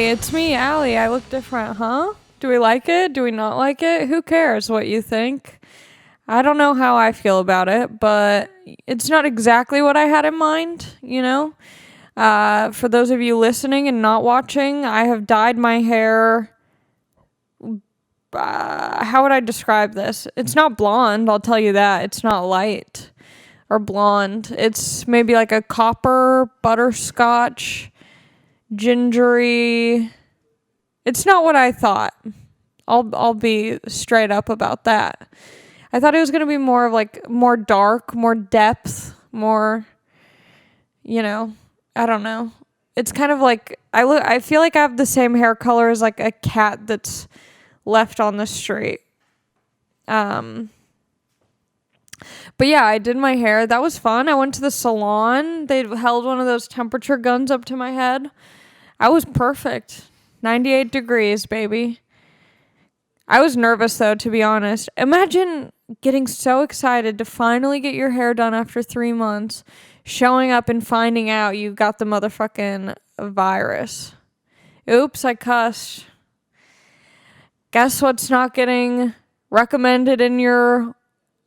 Hey, it's me, Allie. I look different, huh? Do we like it? Do we not like it? Who cares what you think? I don't know how I feel about it, but it's not exactly what I had in mind, you know? For those of you listening and not watching, I have dyed my hair. How would I describe this? It's not blonde, I'll tell you that. It's not light or blonde. It's maybe like a copper, butterscotch, gingery. It's not what I thought. I'll be straight up about that. I thought it was going to be more of like more dark, more depth, more, I don't know. It's kind of like I feel like I have the same hair color as like a cat that's left on the street. But yeah, I did my hair. That was fun. I went to the salon. They held one of those temperature guns up to my head. I was perfect. 98 degrees, baby. I was nervous though, to be honest. Imagine getting so excited to finally get your hair done after 3 months, showing up and finding out you got the motherfucking virus. Oops, I cussed. Guess what's not getting recommended in your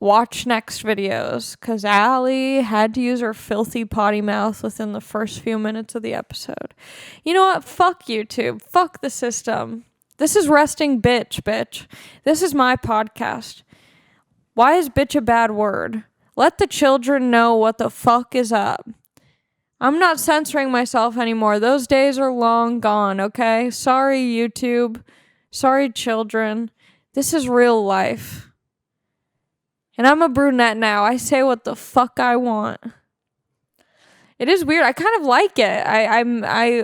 watch next videos? Because Allie had to use her filthy potty mouth within the first few minutes of the episode. You know what? Fuck YouTube. Fuck the system. This is resting bitch. This is my podcast. Why is bitch a bad word? Let the children know what the fuck is up. I'm not censoring myself anymore. Those days are long gone, okay? Sorry, YouTube. Sorry, children. This is real life. And I'm a brunette now. I say what the fuck I want. It is weird. I kind of like it. I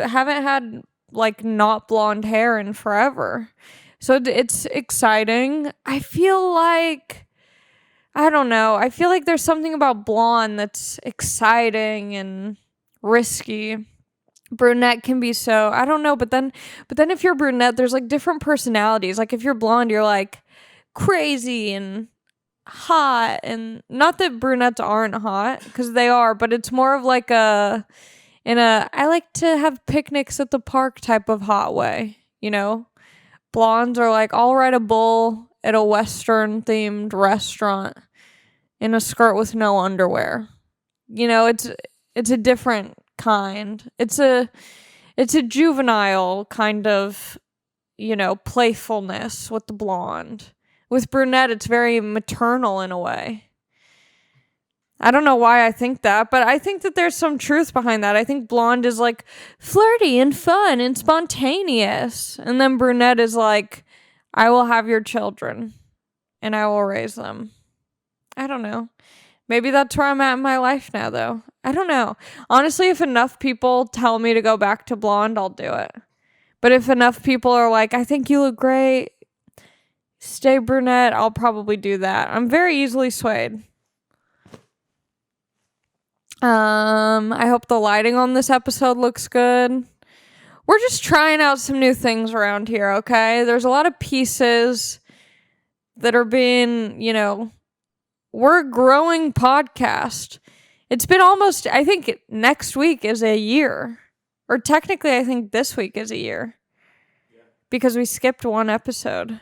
haven't had like not blonde hair in forever. So it's exciting. I feel like, I don't know. I feel like there's something about blonde that's exciting and risky. Brunette can be so, I don't know, but then if you're brunette, there's like different personalities. Like if you're blonde, you're like crazy and hot, and not that brunettes aren't hot, because they are, but it's more of like I like to have picnics at the park type of hot way, Blondes are like, I'll ride a bull at a Western themed restaurant in a skirt with no underwear. It's a different kind. It's a juvenile kind of, playfulness with the blonde. With brunette, it's very maternal in a way. I don't know why I think that, but I think that there's some truth behind that. I think blonde is like flirty and fun and spontaneous. And then brunette is like, I will have your children and I will raise them. I don't know. Maybe that's where I'm at in my life now, though. I don't know. Honestly, if enough people tell me to go back to blonde, I'll do it. But if enough people are like, I think you look great, stay brunette, I'll probably do that. I'm very easily swayed. I hope the lighting on this episode looks good. We're just trying out some new things around here, okay? There's a lot of pieces that are being, we're a growing podcast. It's been almost, I think next week is a year. Or technically, I think this week is a year. Yeah. Because we skipped one episode.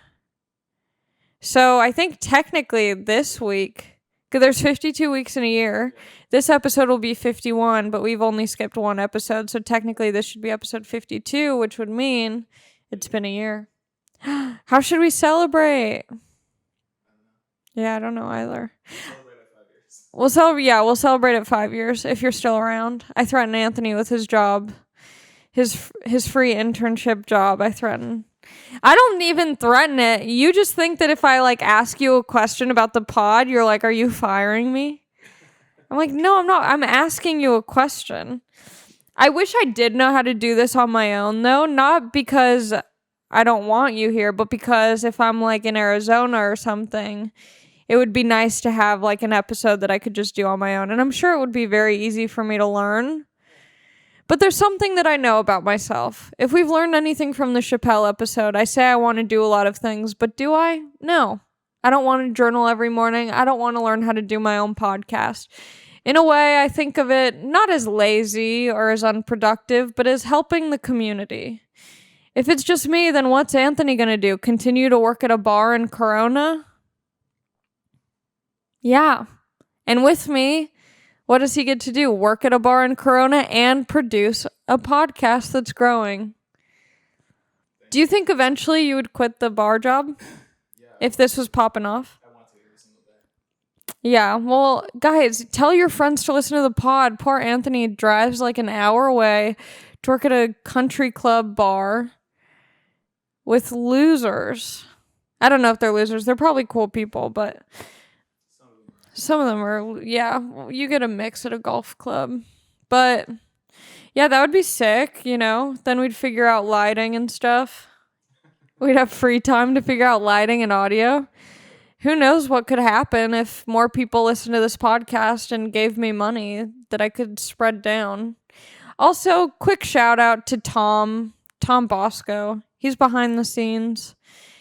So I think technically this week, because there's 52 weeks in a year, this episode will be 51, but we've only skipped one episode. So technically this should be episode 52, which would mean it's been a year. How should we celebrate? Yeah, I don't know either. We'll celebrate at 5 years if you're still around. I threatened Anthony with his job. His free internship job, I threaten. I don't even threaten it. You just think that if I like ask you a question about the pod, you're like, are you firing me? I'm like, no, I'm not. I'm asking you a question. I wish I did know how to do this on my own, though. Not because I don't want you here, but because if I'm like in Arizona or something, it would be nice to have like an episode that I could just do on my own. And I'm sure it would be very easy for me to learn. But there's something that I know about myself. If we've learned anything from the Chappelle episode, I say I want to do a lot of things, but do I? No. I don't want to journal every morning. I don't want to learn how to do my own podcast. In a way, I think of it not as lazy or as unproductive, but as helping the community. If it's just me, then what's Anthony going to do? Continue to work at a bar in Corona? Yeah. And with me, what does he get to do? Work at a bar in Corona and produce a podcast that's growing. Do you think eventually you would quit the bar job? If this was popping off? I want to every single day. Yeah, well, guys, tell your friends to listen to the pod. Poor Anthony drives like an hour away to work at a country club bar with losers. I don't know if they're losers. They're probably cool people, but some of them are, yeah, you get a mix at a golf club. But, yeah, that would be sick, you know? Then we'd figure out lighting and stuff. We'd have free time to figure out lighting and audio. Who knows what could happen if more people listened to this podcast and gave me money that I could spread down. Also, quick shout out to Tom Bosco. He's behind the scenes.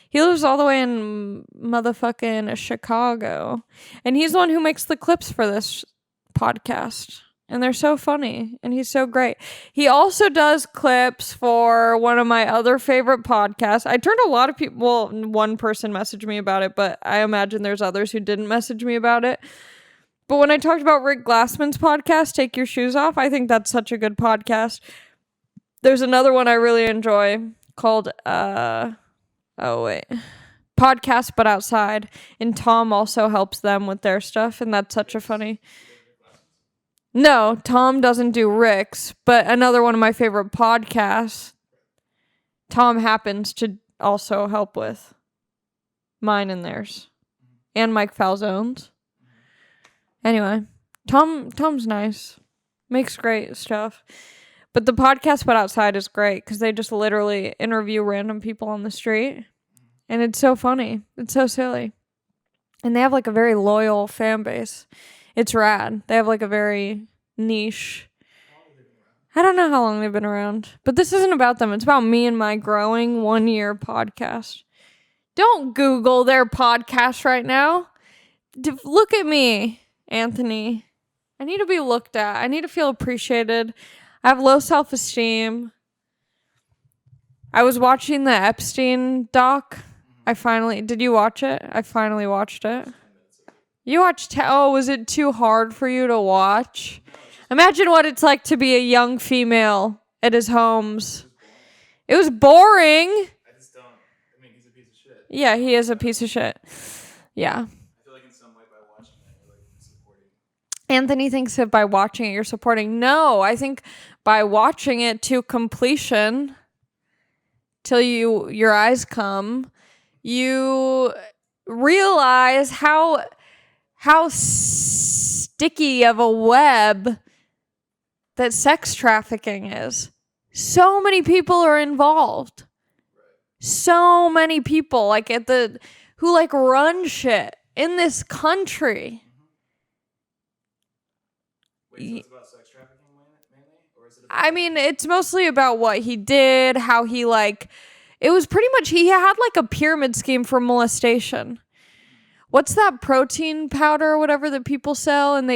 He lives all the way in motherfucking Chicago. And he's the one who makes the clips for this podcast. And they're so funny. And he's so great. He also does clips for one of my other favorite podcasts. I turned a lot of people... Well, one person messaged me about it, but I imagine there's others who didn't message me about it. But when I talked about Rick Glassman's podcast, Take Your Shoes Off, I think that's such a good podcast. There's another one I really enjoy called... Podcast But Outside. And Tom also helps them with their stuff. And that's such a funny... No, Tom doesn't do Rick's, but another one of my favorite podcasts, Tom happens to also help with mine and theirs, and Mike Falzone's. Anyway, Tom's nice, makes great stuff, but the Podcast But Outside is great because they just literally interview random people on the street, and it's so funny, it's so silly, and they have like a very loyal fan base. It's rad. They have like a very niche. I don't know how long they've been around, but this isn't about them. It's about me and my growing 1-year podcast. Don't Google their podcast right now. Look at me, Anthony. I need to be looked at. I need to feel appreciated. I have low self-esteem. I was watching the Epstein doc. Did you watch it? I finally watched it. You watched, was it too hard for you to watch? Imagine what it's like to be a young female at his homes. It was boring. I just don't. I mean, he's a piece of shit. Yeah, he is a piece of shit. Yeah. I feel like in some way by watching it, you're like supporting. Anthony thinks that by watching it, you're supporting. No, I think by watching it to completion, till your eyes come, you realize how sticky of a web that sex trafficking is. So many people are involved. So many people who run shit in this country. Wait, so it's about sex trafficking mainly? Or is it about I mean, it's mostly about what he did, how he it was pretty much, he had a pyramid scheme for molestation. What's that protein powder or whatever that people sell and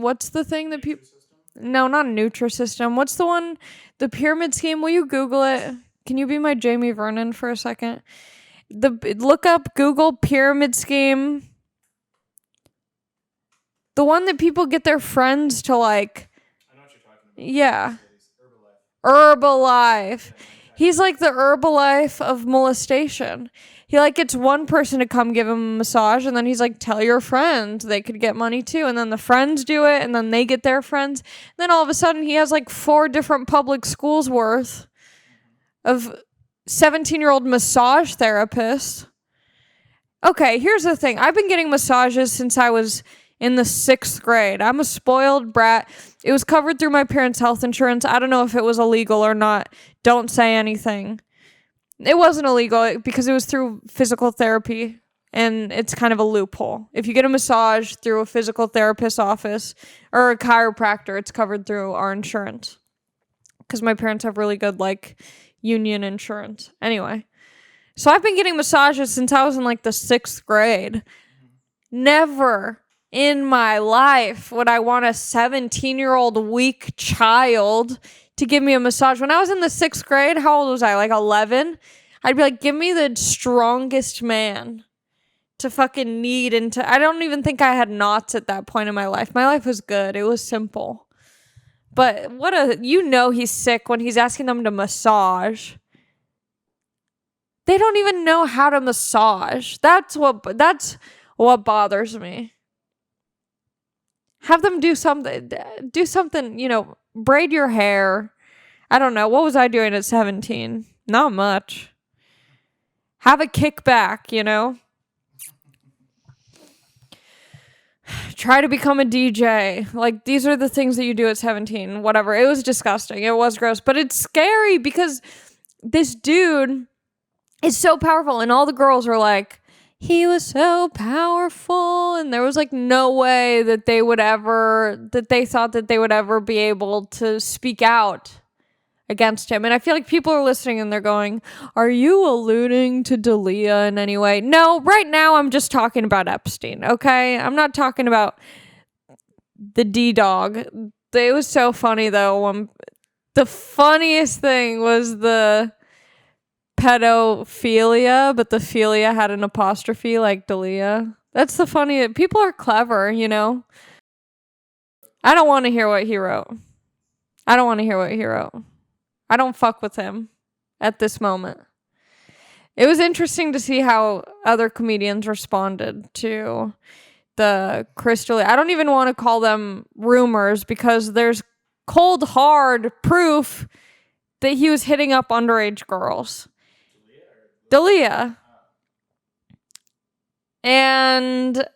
what's the thing that people... No, not Nutrisystem. What's the one? The pyramid scheme. Will you Google it? Can you be my Jamie Vernon for a second? Look up Google pyramid scheme. The one that people get their friends to I know what you're talking about. Yeah. Herbalife. Herbalife. He's like the Herbalife of molestation. He gets one person to come give him a massage, and then he's like, tell your friends they could get money too. And then the friends do it, and then they get their friends. And then all of a sudden he has 4 different public schools worth of 17-year-old massage therapists. Okay, here's the thing. I've been getting massages since I was in the 6th grade. I'm a spoiled brat. It was covered through my parents' health insurance. I don't know if it was illegal or not. Don't say anything. It wasn't illegal because it was through physical therapy, and it's kind of a loophole. If you get a massage through a physical therapist's office or a chiropractor, it's covered through our insurance because my parents have really good union insurance. Anyway, so I've been getting massages since I was in the 6th grade. Never in my life would I want a 17-year-old weak child to give me a massage. When I was in the 6th grade, how old was I? Like 11? I'd be like, give me the strongest man to fucking knead into. I don't even think I had knots at that point in my life. My life was good. It was simple. But he's sick when he's asking them to massage. They don't even know how to massage. That's what bothers me. Have them do something, braid your hair. I don't know. What was I doing at 17? Not much. Have a kickback, Try to become a DJ. Like, these are the things that you do at 17. Whatever. It was disgusting. It was gross. But it's scary because this dude is so powerful. And all the girls are like, he was so powerful. And there was like no way that they thought that they would ever be able to speak out against him. And I feel like people are listening and they're going, are you alluding to Dalia in any way? No, right now I'm just talking about Epstein, okay? I'm not talking about the D-dog. It was so funny though. The funniest thing was the pedophilia, but the philia had an apostrophe like Dalia. That's the funny. People are clever, I don't want to hear what he wrote. I don't fuck with him at this moment. It was interesting to see how other comedians responded to the crystal. I don't even want to call them rumors because there's cold, hard proof that he was hitting up underage girls. Dalia. And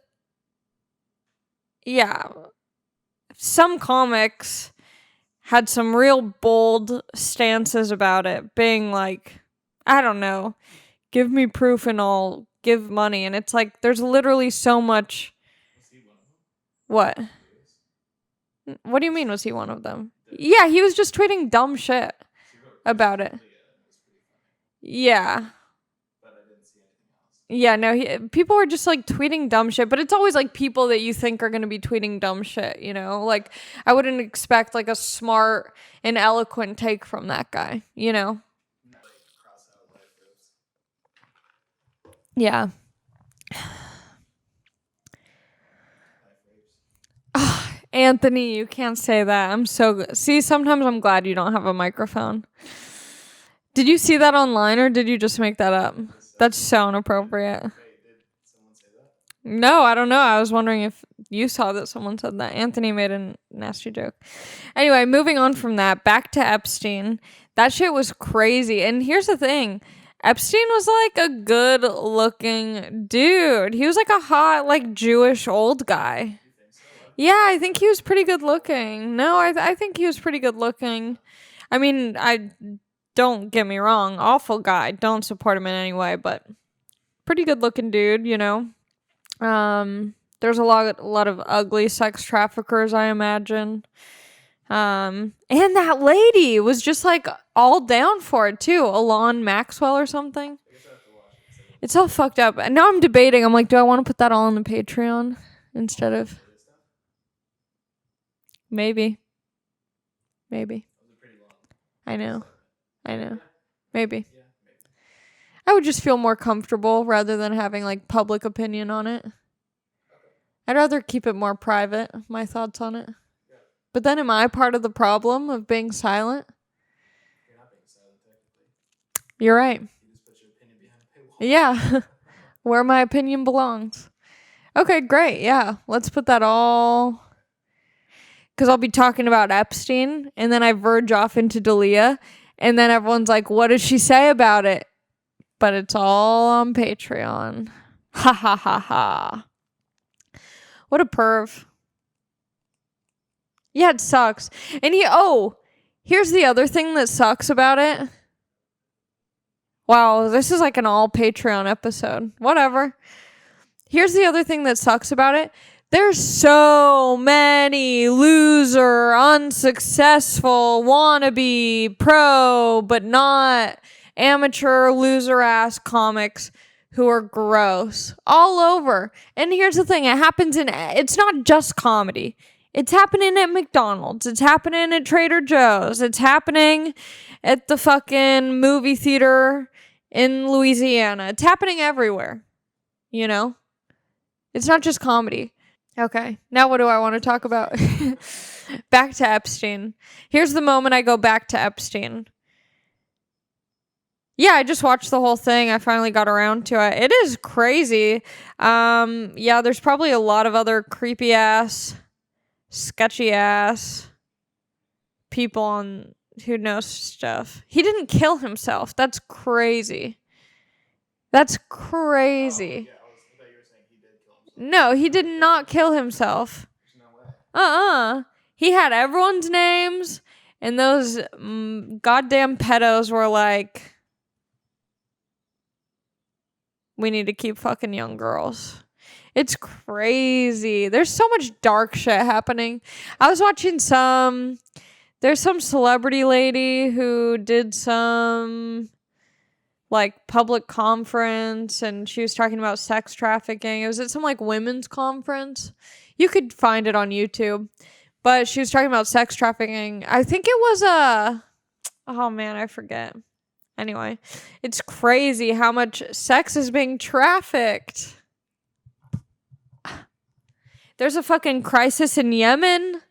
yeah, some comics had some real bold stances about it, being like, I don't know, give me proof and I'll give money. And it's like, there's literally so much. What? What do you mean, was he one of them? Yeah, he was just tweeting dumb shit about it. Yeah. Yeah, no, people were just like tweeting dumb shit, but it's always like people that you think are going to be tweeting dumb shit, Like, I wouldn't expect like a smart and eloquent take from that guy, Yeah. Anthony, you can't say that. I'm so good. See, sometimes I'm glad you don't have a microphone. Did you see that online or did you just make that up? That's so inappropriate. Did someone say that? No, I don't know. I was wondering if you saw that someone said that. Anthony made a nasty joke. Anyway, moving on from that, back to Epstein. That shit was crazy. And here's the thing. Epstein was like a good looking dude. He was like a hot, like Jewish old guy. Yeah, I think he was pretty good looking. No, I think he was pretty good looking. I mean, don't get me wrong, awful guy. Don't support him in any way, but pretty good looking dude, There's a lot of ugly sex traffickers, I imagine. And that lady was just like all down for it too. Alon Maxwell or something. I guess I have to watch it. It's all fucked up. And now I'm debating. I'm like, do I want to put that all on the Patreon instead of... Maybe. I know. Maybe. I would just feel more comfortable rather than having like public opinion on it. I'd rather keep it more private, my thoughts on it. But then am I part of the problem of being silent? You're not being silent, technically. You're right. You just put your opinion behind a paywall. Yeah. Where my opinion belongs. Okay, great. Yeah. Let's put that all... Because I'll be talking about Epstein, and then I verge off into Dalia, and then everyone's like, what does she say about it? But it's all on Patreon. Ha ha ha ha. What a perv. Yeah, it sucks. And here's the other thing that sucks about it. Wow, this is like an all Patreon episode. Whatever. Here's the other thing that sucks about it. There's so many loser, unsuccessful, wannabe, pro, but not amateur, loser-ass comics who are gross all over. And here's the thing. It's not just comedy. It's happening at McDonald's. It's happening at Trader Joe's. It's happening at the fucking movie theater in Louisiana. It's happening everywhere. You know? It's not just comedy. Okay, now what do I want to talk about? Back to Epstein. Here's the moment I go back to Epstein. Yeah, I just watched the whole thing. I finally got around to it. It is crazy. Yeah, there's probably a lot of other creepy ass, sketchy ass people on who knows stuff. He didn't kill himself. That's crazy. That's crazy. Yeah, I thought you were saying he did kill himself. No, he did not kill himself. There's no way. He had everyone's names, and those goddamn pedos were like, we need to keep fucking young girls. It's crazy. There's so much dark shit happening. I was watching there's some celebrity lady who did some like public conference, and she was talking about sex trafficking. It was at some like women's conference. You could find it on YouTube. But she was talking about sex trafficking. I think it was oh man, I forget. Anyway, it's crazy how much sex is being trafficked. There's a fucking crisis in Yemen.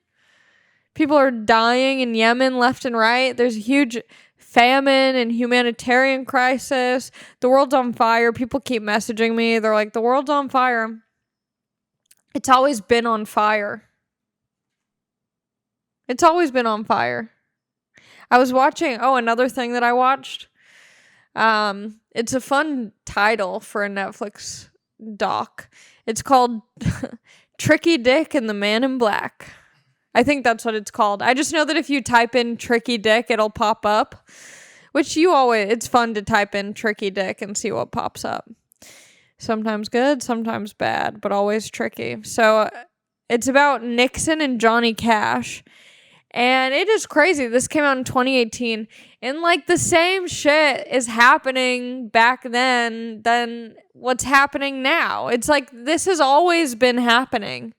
People are dying in Yemen left and right. There's a huge famine and humanitarian crisis. The world's on fire. People keep messaging me. They're like, the world's on fire. It's always been on fire. It's always been on fire. I was watching, another thing that I watched. It's a fun title for a Netflix doc. It's called Tricky Dick and the Man in Black. I think that's what it's called. I just know that if you type in Tricky Dick, it'll pop up. Which it's fun to type in Tricky Dick and see what pops up. Sometimes good, sometimes bad, but always tricky. So it's about Nixon and Johnny Cash. And it is crazy. This came out in 2018. And like the same shit is happening back then than what's happening now. It's like this has always been happening.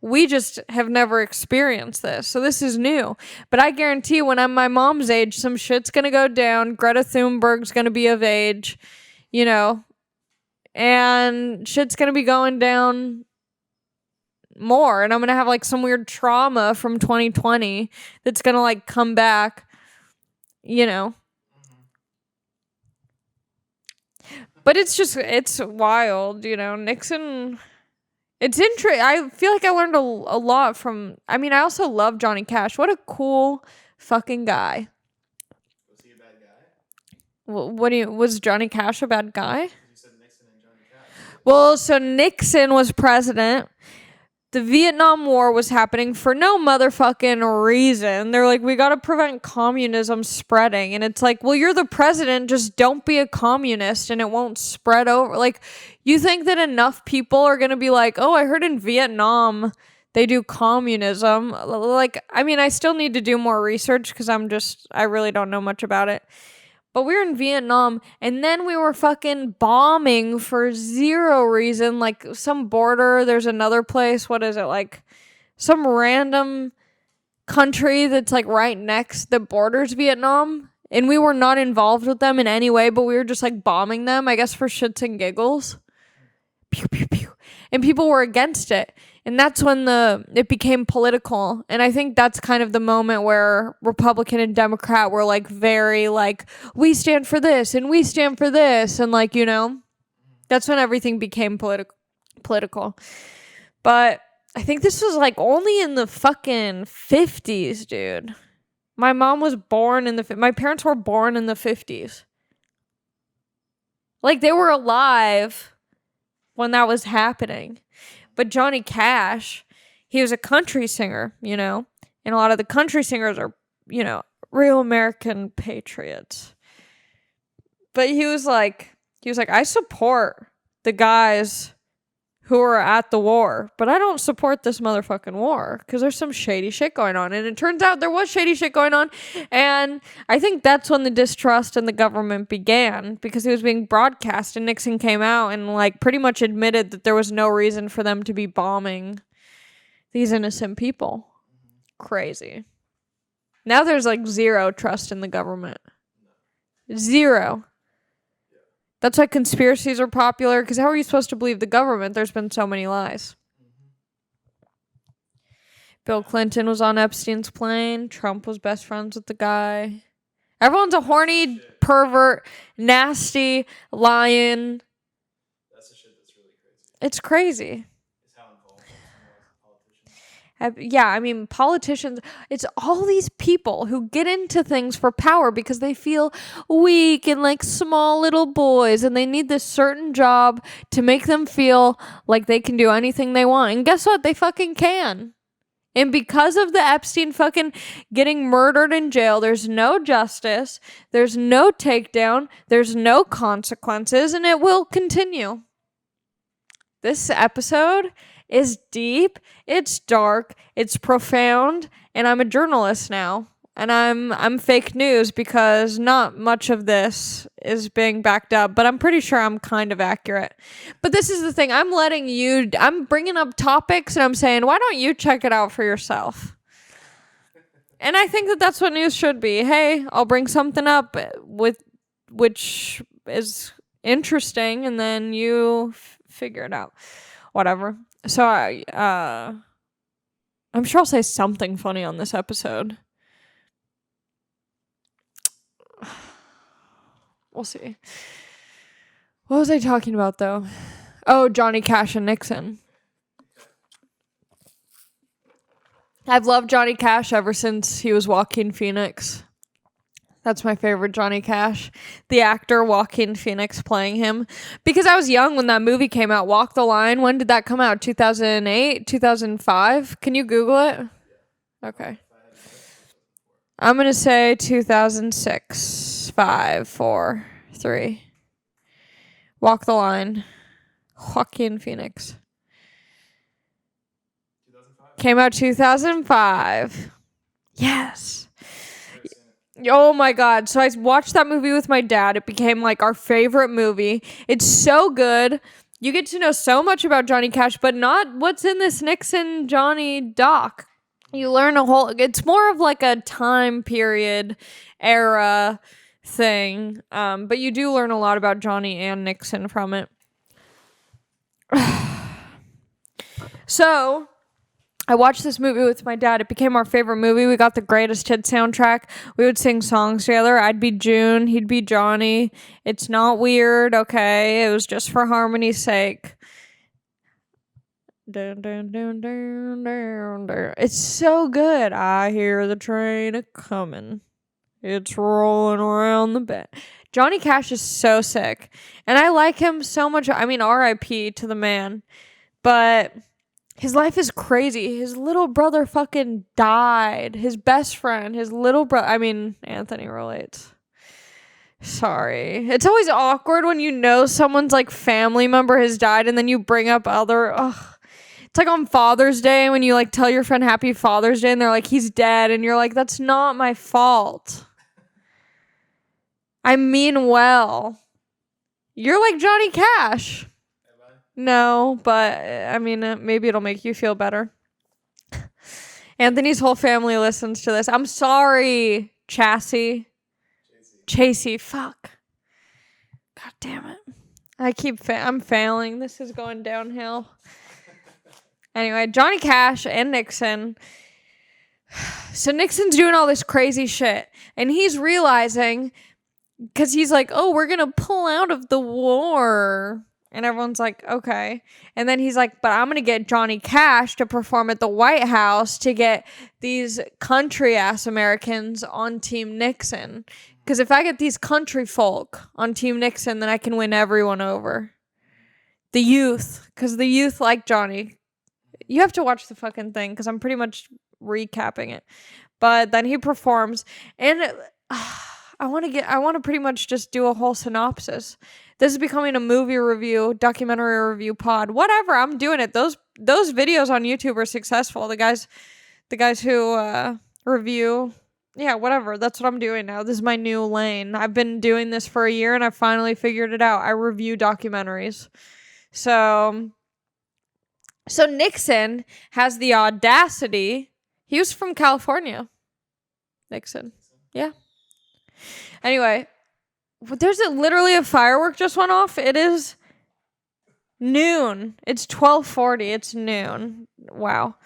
We just have never experienced this. So this is new. But I guarantee when I'm my mom's age, some shit's going to go down. Greta Thunberg's going to be of age, and shit's going to be going down more, and I'm gonna have like some weird trauma from 2020 that's gonna like come back, but it's wild, Nixon. It's interesting. I feel like I learned a lot from. I mean, I also love Johnny Cash. What a cool fucking guy. Was he a bad guy? Was Johnny Cash a bad guy? You said Nixon and Johnny Cash. Well, so Nixon was president. The Vietnam War was happening for no motherfucking reason. They're like, we gotta prevent communism spreading. And it's like, well, you're the president, just don't be a communist and it won't spread over. Like, you think that enough people are gonna be like, oh, I heard in Vietnam they do communism. Like, I mean, I still need to do more research because I really don't know much about it. But we were in Vietnam, and then we were fucking bombing for zero reason. Like, some border, there's another place, what is it, like, some random country that's, like, right next, that borders Vietnam. And we were not involved with them in any way, but we were just, like, bombing them, I guess for shits and giggles. Pew, pew, pew. And people were against it. And that's when it became political. And I think that's kind of the moment where Republican and Democrat were like very like, we stand for this and we stand for this. And like, that's when everything became political. But I think this was like only in the fucking 50s, dude. My mom was born my parents were born in the 50s. Like they were alive when that was happening. But Johnny Cash, he was a country singer, and a lot of the country singers are, real American patriots. But he was like, I support the guys who are at the war, but I don't support this motherfucking war because there's some shady shit going on. And it turns out there was shady shit going on. And I think that's when the distrust in the government began because it was being broadcast, and Nixon came out and like pretty much admitted that there was no reason for them to be bombing these innocent people. crazy. Now there's like zero trust in the government. Zero. That's why conspiracies are popular, because how are you supposed to believe the government? There's been so many lies. Bill Clinton was on Epstein's plane. Trump was best friends with the guy. Everyone's a horny pervert, nasty, lion. That's the shit that's really crazy. It's crazy. It's how involved politicians. Yeah, I mean, politicians, it's all these people who get into things for power because they feel weak and like small little boys, and they need this certain job to make them feel like they can do anything they want. And guess what? They fucking can. And because of the Epstein fucking getting murdered in jail, there's no justice, there's no takedown, there's no consequences, and it will continue. This episode is deep, it's dark, it's profound, and I'm a journalist now. And I'm fake news because not much of this is being backed up, but I'm pretty sure I'm kind of accurate. But this is the thing, I'm bringing up topics and I'm saying, why don't you check it out for yourself? And I think that that's what news should be. Hey, I'll bring something up which is interesting, and then you figure it out. Whatever. So I'm sure I'll say something funny on this episode. We'll see. What was I talking about, though? Oh, Johnny Cash and Nixon. I've loved Johnny Cash ever since he was Joaquin Phoenix. That's my favorite Johnny Cash. The actor Joaquin Phoenix playing him. Because I was young when that movie came out, Walk the Line. When did that come out? 2008? 2005? Can you Google it? Okay. I'm going to say 2006. 5, 4, 3. Walk the Line. Joaquin Phoenix. 2005? Came out 2005. Yes. Oh my God. So I watched that movie with my dad. It became like our favorite movie. It's so good. You get to know so much about Johnny Cash, but not what's in this Nixon Johnny doc. You learn it's more of like a time period era thing. But you do learn a lot about Johnny and Nixon from it. So I watched this movie with my dad. It became our favorite movie. We got the greatest hit soundtrack. We would sing songs together. I'd be June. He'd be Johnny. It's not weird, okay? It was just for harmony's sake. Dun, dun, dun, dun, dun, dun. It's so good. I hear the train a-coming. It's rolling around the bend. Johnny Cash is so sick. And I like him so much. I mean, R.I.P. to the man. But his life is crazy. His little brother fucking died. His best friend, his little brother. I mean, Anthony relates. Sorry. It's always awkward when you know someone's like family member has died and then you bring up other. Ugh. It's like on Father's Day when you like tell your friend Happy Father's Day and they're like, he's dead. And you're like, that's not my fault. I mean well. You're like Johnny Cash. No, but I mean, maybe it'll make you feel better. Anthony's whole family listens to this. I'm sorry, Chassie. Chasey, fuck. God damn it. I'm failing. This is going downhill. Anyway, Johnny Cash and Nixon. So Nixon's doing all this crazy shit. And he's realizing, because he's like, oh, we're going to pull out of the war. And everyone's like, okay. And then he's like, but I'm going to get Johnny Cash to perform at the White House to get these country-ass Americans on Team Nixon. Because if I get these country folk on Team Nixon, then I can win everyone over. The youth. Because the youth like Johnny. You have to watch the fucking thing because I'm pretty much recapping it. But then he performs. And I want to pretty much just do a whole synopsis. This is becoming a movie review, documentary review pod, whatever. I'm doing it. Those videos on YouTube are successful. The guys who review, yeah, whatever. That's what I'm doing now. This is my new lane. I've been doing this for a year and I finally figured it out. I review documentaries. So Nixon has the audacity. He was from California. Nixon. Yeah. Anyway, there's literally a firework just went off. It is noon. It's 12:40. It's noon. Wow.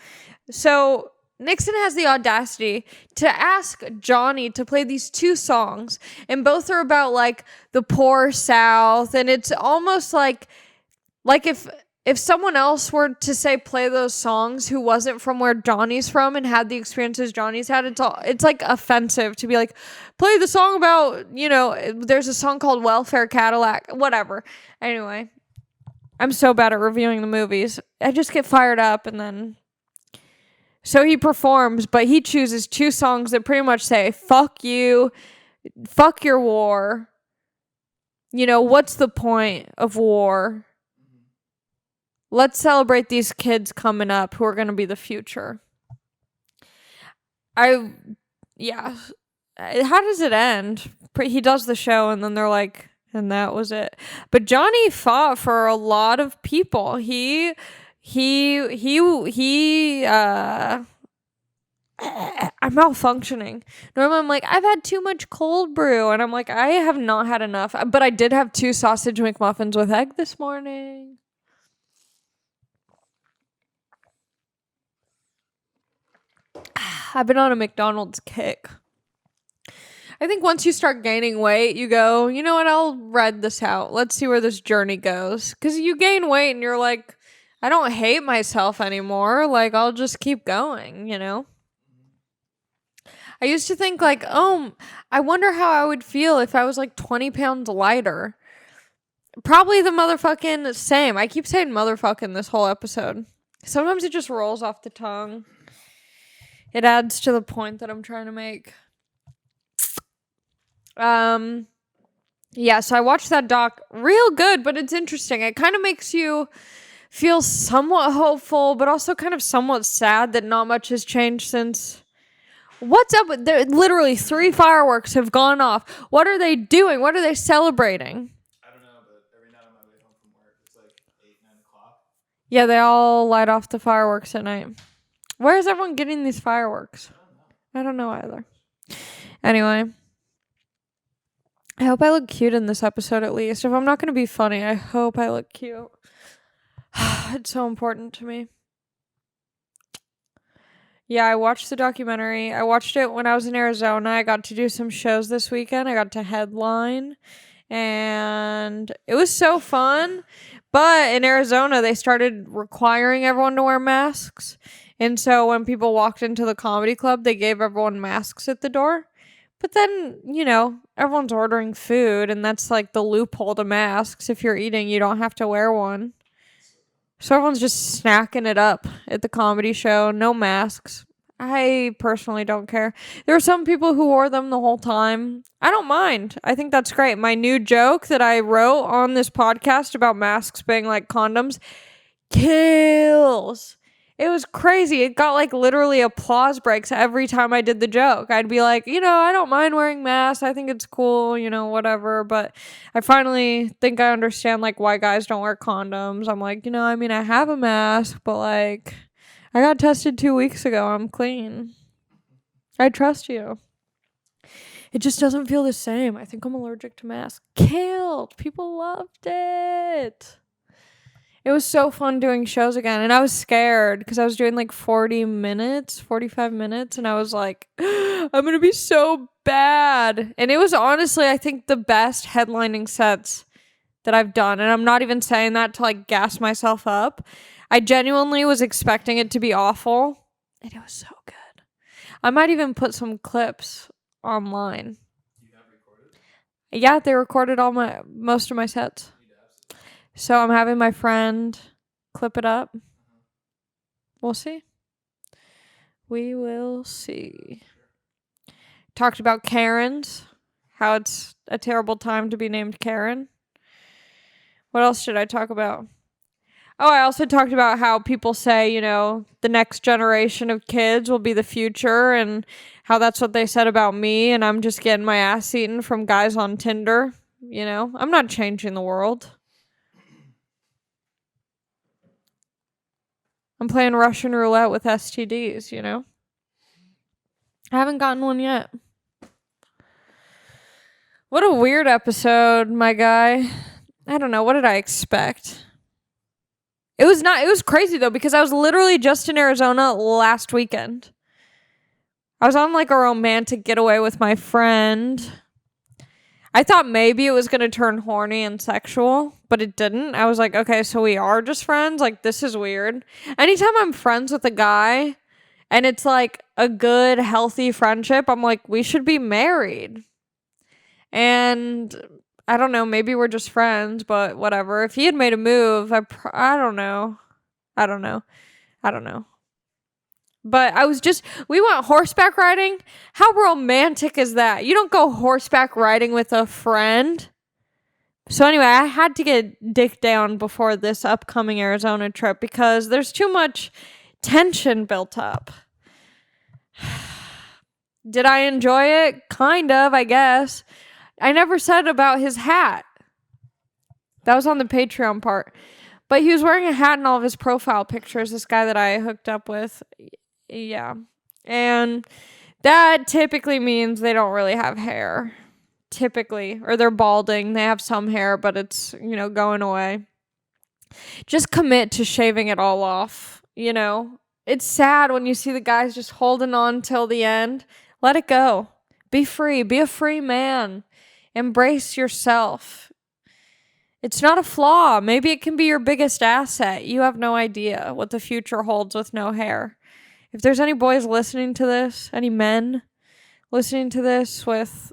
So Nixon has the audacity to ask Johnny to play these two songs, and both are about like the poor South, and it's almost like if someone else were to say play those songs who wasn't from where Johnny's from and had the experiences Johnny's had, it's like offensive to be like, play the song about, there's a song called Welfare Cadillac, whatever. Anyway, I'm so bad at reviewing the movies. I just get fired up, and then so he performs, but he chooses two songs that pretty much say, fuck you, fuck your war. What's the point of war? Let's celebrate these kids coming up who are going to be the future. How does it end? He does the show, and then they're like, and that was it. But Johnny fought for a lot of people. I'm malfunctioning. Normally I'm like, I've had too much cold brew, and I'm like, I have not had enough. But I did have 2 sausage McMuffins with egg this morning. I've been on a McDonald's kick. I think once you start gaining weight, you go, you know what, I'll ride this out. Let's see where this journey goes. Because you gain weight and you're like, I don't hate myself anymore. Like, I'll just keep going, I used to think like, oh, I wonder how I would feel if I was like 20 pounds lighter. Probably the motherfucking same. I keep saying motherfucking this whole episode. Sometimes it just rolls off the tongue. It adds to the point that I'm trying to make. So I watched that doc. Real good, but it's interesting. It kind of makes you feel somewhat hopeful, but also kind of somewhat sad that not much has changed since. What's up with there? Literally 3 fireworks have gone off. What are they doing? What are they celebrating? I don't know, but every night on my way home from work, it's like 8, 9 o'clock. Yeah, they all light off the fireworks at night. Where is everyone getting these fireworks? I don't know either. Anyway, I hope I look cute in this episode at least. If I'm not going to be funny, I hope I look cute. It's so important to me. Yeah, I watched the documentary. I watched it when I was in Arizona. I got to do some shows this weekend. I got to headline, and it was so fun. But in Arizona, they started requiring everyone to wear masks. And so when people walked into the comedy club, they gave everyone masks at the door. But then, everyone's ordering food, and that's like the loophole to masks. If you're eating, you don't have to wear one. So everyone's just snacking it up at the comedy show. No masks. I personally don't care. There were some people who wore them the whole time. I don't mind. I think that's great. My new joke that I wrote on this podcast about masks being like condoms kills. It was crazy. It got like literally applause breaks every time I did the joke. I'd be like, I don't mind wearing masks. I think it's cool, whatever. But I finally think I understand like why guys don't wear condoms. I'm like, I have a mask, but like I got tested 2 weeks ago. I'm clean. I trust you. It just doesn't feel the same. I think I'm allergic to masks. Killed. People loved it. It was so fun doing shows again, and I was scared because I was doing like 45 minutes, and I was like, I'm going to be so bad. And it was honestly, I think, the best headlining sets that I've done, and I'm not even saying that to like gas myself up. I genuinely was expecting it to be awful, and it was so good. I might even put some clips online. You have recorded? Yeah, they recorded most of my sets. So I'm having my friend clip it up. We'll see. We will see. Talked about Karens. How it's a terrible time to be named Karen. What else did I talk about? Oh, I also talked about how people say, the next generation of kids will be the future, and how that's what they said about me, and I'm just getting my ass eaten from guys on Tinder. I'm not changing the world. I'm playing Russian roulette with STDs, I haven't gotten one yet. What a weird episode, my guy. I don't know. What did I expect? It was crazy though, because I was literally just in Arizona last weekend. I was on like a romantic getaway with my friend. I thought maybe it was going to turn horny and sexual, but it didn't. I was like, okay, so we are just friends? Like, this is weird. Anytime I'm friends with a guy and it's like a good, healthy friendship, I'm like, we should be married. And I don't know, maybe we're just friends, but whatever. If he had made a move, I don't know. I don't know. But we went horseback riding. How romantic is that? You don't go horseback riding with a friend. So anyway, I had to get dick down before this upcoming Arizona trip because there's too much tension built up. Did I enjoy it? Kind of, I guess. I never said about his hat. That was on the Patreon part. But he was wearing a hat in all of his profile pictures, this guy that I hooked up with. Yeah. And that typically means they don't really have hair. Typically. Or they're balding. They have some hair, but it's, going away. Just commit to shaving it all off, It's sad when you see the guys just holding on till the end. Let it go. Be free. Be a free man. Embrace yourself. It's not a flaw. Maybe it can be your biggest asset. You have no idea what the future holds with no hair. If there's any boys listening to this, any men listening to this with,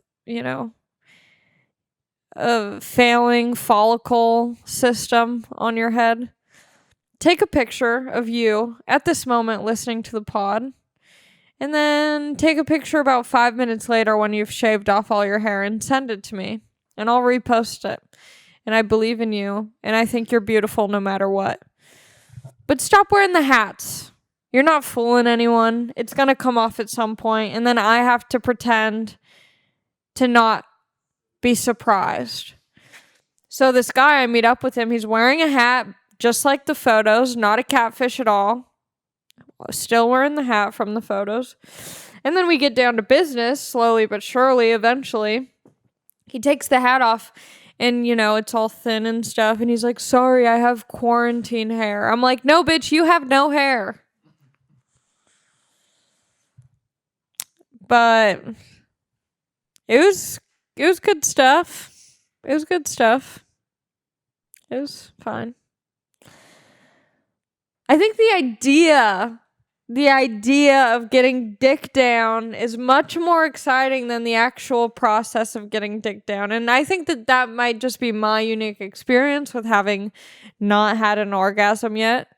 a failing follicle system on your head, take a picture of you at this moment listening to the pod. And then take a picture about 5 minutes later when you've shaved off all your hair and send it to me. And I'll repost it. And I believe in you. And I think you're beautiful no matter what. But stop wearing the hats. You're not fooling anyone. It's going to come off at some point. And then I have to pretend to not be surprised. So this guy, I meet up with him. He's wearing a hat just like the photos. Not a catfish at all. Still wearing the hat from the photos. And then we get down to business, slowly but surely, eventually. He takes the hat off, and, it's all thin and stuff. And he's like, sorry, I have quarantine hair. I'm like, no, bitch, you have no hair. But it was good stuff. It was good stuff. It was fine. I think the idea of getting dick down is much more exciting than the actual process of getting dick down. And I think that might just be my unique experience with having not had an orgasm yet.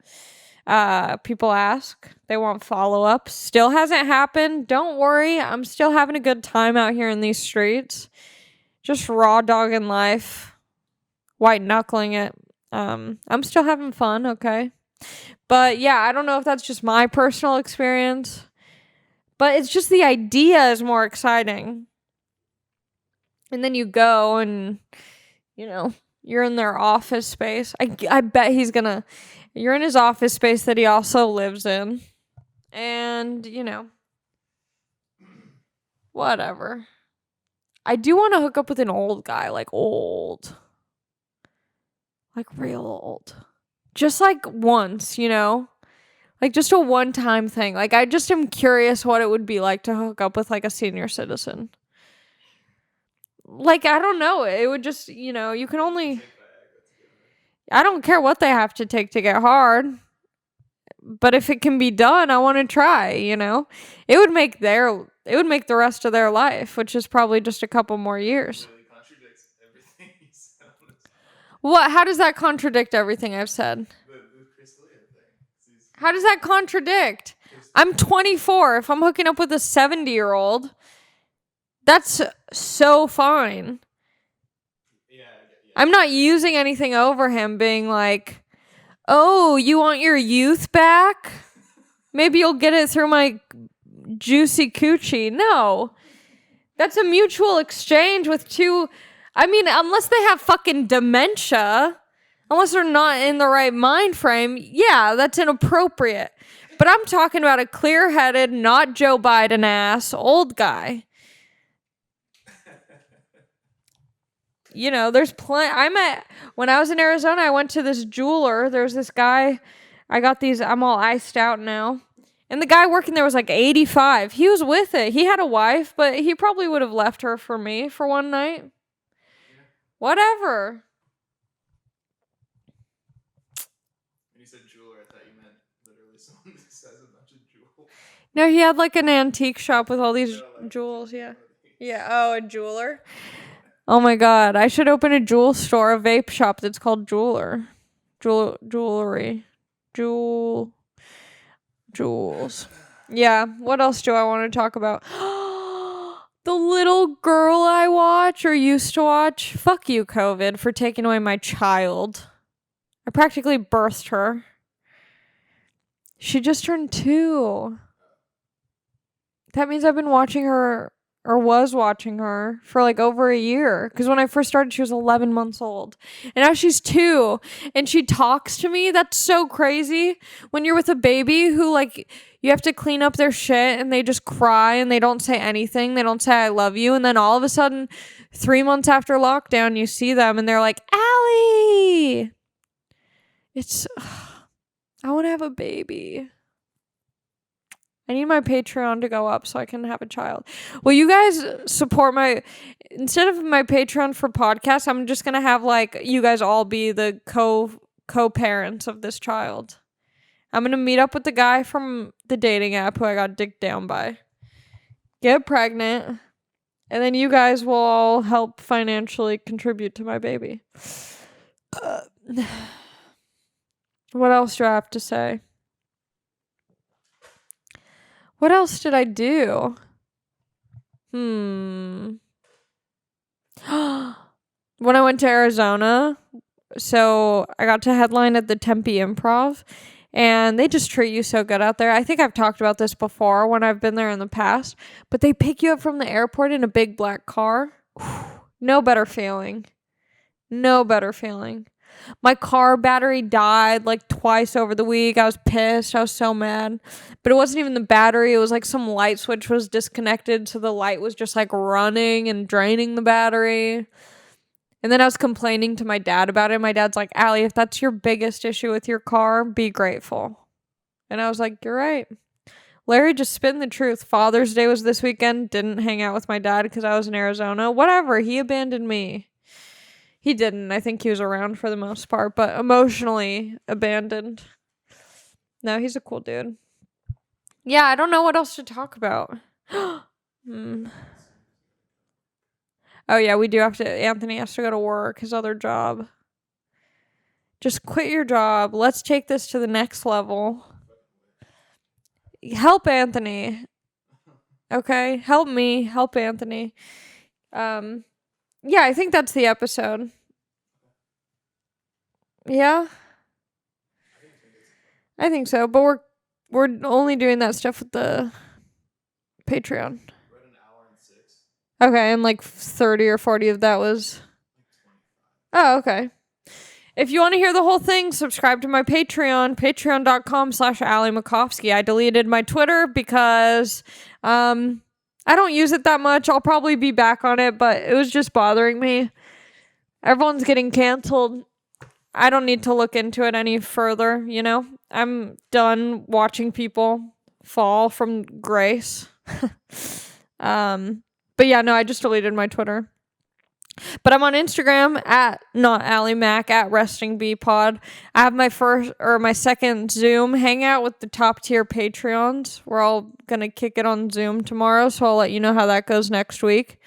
People ask. They want follow-up. Still hasn't happened. Don't worry. I'm still having a good time out here in these streets. Just raw dogging life. White knuckling it. I'm still having fun, okay? But yeah, I don't know if that's just my personal experience, but it's just the idea is more exciting. And then you go and, you're in their office space. I bet you're in his office space that he also lives in. And, whatever. I do want to hook up with an old guy, like old. Like real old. Just like once, like just a one-time thing. Like I just am curious what it would be like to hook up with like a senior citizen. Like, I don't know. It would just, you can only, I don't care what they have to take to get hard. But if it can be done, I want to try, It would make the rest of their life, which is probably just a couple more years. What? How does that contradict everything I've said? How does that contradict? I'm 24. If I'm hooking up with a 70-year-old, that's so fine. Yeah. I'm not using anything over him being like, oh, you want your youth back? Maybe you'll get it through my juicy coochie. No. That's a mutual exchange with two... I mean, unless they have fucking dementia, unless they're not in the right mind frame, yeah, that's inappropriate. But I'm talking about a clear-headed, not Joe Biden ass old guy. You know, there's plenty. When I was in Arizona, I went to this jeweler. There was this guy. I got these. I'm all iced out now. And the guy working there was like 85. He was with it. He had a wife, but he probably would have left her for me for one night. Whatever. When you said jeweler, I thought you meant literally someone that says a bunch of jewels. No, he had like an antique shop with all these jewels. Yeah. Yeah. Oh, a jeweler. Oh my God. I should open a jewel store, a vape shop that's called Jeweler. Jewelry. Jewels. Yeah. What else do I want to talk about? The little girl I watch or used to watch. Fuck you, COVID, for taking away my child. I practically birthed her. She just turned 2. That means I've been watching her, or was watching her, for like over a year. Because when I first started, she was 11 months old. And now she's 2. And she talks to me. That's so crazy. When you're with a baby who, like, you have to clean up their shit and they just cry and they don't say anything. They don't say, I love you. And then all of a sudden, 3 months after lockdown, you see them and they're like, Allie! I want to have a baby. I need my Patreon to go up so I can have a child. Will you guys support instead of my Patreon for podcasts, I'm just going to have like you guys all be the co-parents of this child. I'm going to meet up with the guy from the dating app who I got dicked down by. Get pregnant. And then you guys will all help financially contribute to my baby. What else do I have to say? What else did I do? When I went to Arizona, so I got to headline at the Tempe Improv, and they just treat you so good out there. I think I've talked about this before when I've been there in the past, but they pick you up from the airport in a big black car. No better feeling. No better feeling. My car battery died like twice over the week. I was pissed. I was so mad. But it wasn't even the battery. It was like some light switch was disconnected. So the light was just like running and draining the battery. And then I was complaining to my dad about it. My dad's like, Allie, if that's your biggest issue with your car, be grateful. And I was like, you're right. Larry just spitting the truth. Father's Day was this weekend. Didn't hang out with my dad because I was in Arizona. Whatever. He abandoned me. He didn't. I think he was around for the most part, but emotionally abandoned. No, he's a cool dude. Yeah, I don't know what else to talk about. Oh, yeah, we do have to. Anthony has to go to work, his other job. Just quit your job. Let's take this to the next level. Help Anthony. Okay? Help me. Help Anthony. Yeah, I think that's the episode. Yeah? I think so, but we're only doing that stuff with the Patreon. We're at an hour and 6. Okay, and like 30 or 40 of that was... Oh, okay. If you want to hear the whole thing, subscribe to my Patreon, patreon.com/Allie Makovsky. I deleted my Twitter because... I don't use it that much. I'll probably be back on it, but it was just bothering me. Everyone's getting canceled. I don't need to look into it any further, you know? I'm done watching people fall from grace. But yeah, no, I just deleted my Twitter. But I'm on Instagram at not Allie Mac at Resting Bee Pod. I have my second Zoom hangout with the top tier Patreons. We're all gonna kick it on Zoom tomorrow, so I'll let you know how that goes next week.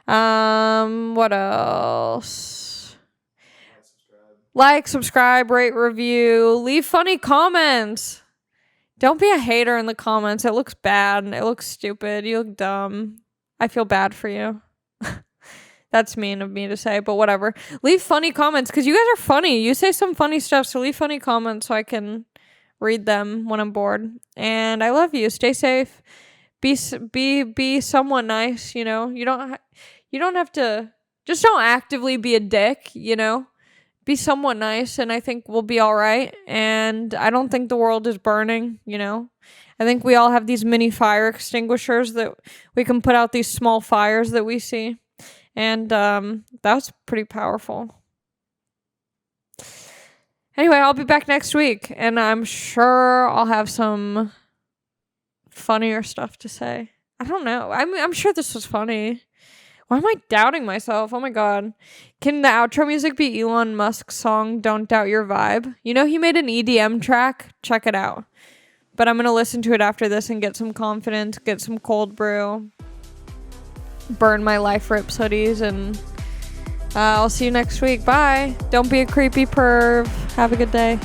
What else? Like, subscribe, rate, review, leave funny comments. Don't be a hater in the comments. It looks bad. It looks stupid. You look dumb. I feel bad for you. That's mean of me to say, but whatever. Leave funny comments because you guys are funny. You say some funny stuff, so leave funny comments so I can read them when I'm bored. And I love you. Stay safe. Be somewhat nice. You know, you don't have to. Just don't actively be a dick. You know, be somewhat nice, and I think we'll be all right. And I don't think the world is burning, you know? I think we all have these mini fire extinguishers that we can put out these small fires that we see. And that's pretty powerful. Anyway, I'll be back next week, and I'm sure I'll have some funnier stuff to say. I don't know. I'm sure this was funny. Why am I doubting myself? Oh my god. Can the outro music be Elon Musk's song Don't Doubt Your Vibe? You know, he made an EDM track. Check it out. But I'm going to listen to it after this and get some confidence, get some cold brew, burn my Life Rips hoodies, and I'll see you next week. Bye. Don't be a creepy perv. Have a good day.